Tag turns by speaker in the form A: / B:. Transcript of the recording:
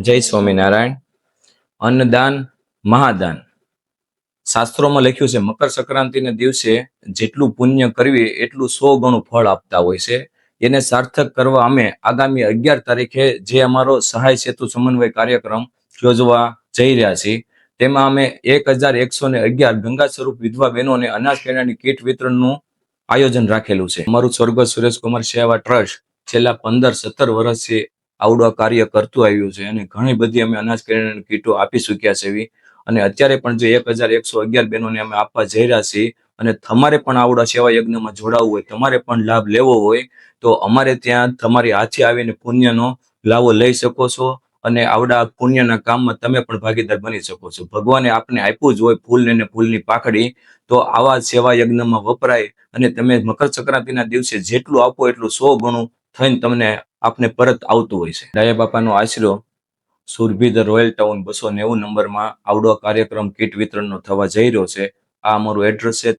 A: જય સ્વામિનારાયણ. અન્નદાન મહાદાન. શાસ્ત્રોમાં લખ્યું છે મકર સંક્રાંતિના દિવસે જેટલું પુણ્ય કરવી એટલું 100 ગણું ફળ આપતા હોય છે. એને સાર્થક કરવા અમે આગામી 11 તારીખે જે અમારો સહાય સેતુ સમન્વય કાર્યક્રમ યોજવા જઈ રહ્યા છીએ, તેમાં અમે 1111 ગંગા સ્વરૂપ વિધવા બહેનોને અનાજ કરિયાણાની કીટ વિતરણનું આયોજન રાખેલું છે. અમારું સ્વર્ગસ્થ સુરેશકુમાર સેવા ટ્રસ્ટ છેલ્લા 15-17 વર્ષથી આવડું કાર્ય કરતું આવ્યું છે અને ઘણી બધી અમે અનાજ કરિયાણાની કીટો આપી ચૂક્યા છે. અને અત્યારે પણ જે 1111 બહેનોને અમે આપવા જઈ રહ્યા છીએ, અને તમારે પણ આવડા સેવા યજ્ઞમાં જોડાવવું હોય, તમારે પણ લાભ લેવો હોય તો અમારે ત્યાં તમારી હાથે આવીને પુણ્યનો લાવો લઈ શકો છો અને આવડા પુણ્યના કામમાં તમે પણ ભાગીદાર બની શકો છો. ભગવાને આપને આપ્યું જ હોય ફૂલ અને ફૂલની પાખડી, તો આવા સેવા યજ્ઞમાં વપરાય અને તમે મકર સંક્રાંતિના દિવસે જેટલું આપો એટલું 100 ગણું થઈને તમને આપને પરત આવતું હોય છે. ડાયા બાપાનો આશરો સુરભી ધ રોયલ ટાઉન 290 નંબરમાં આવડો કાર્યક્રમ કીટ વિતરણનો થવા જઈ રહ્યો છે. આ અમારું એડ્રેસ છે.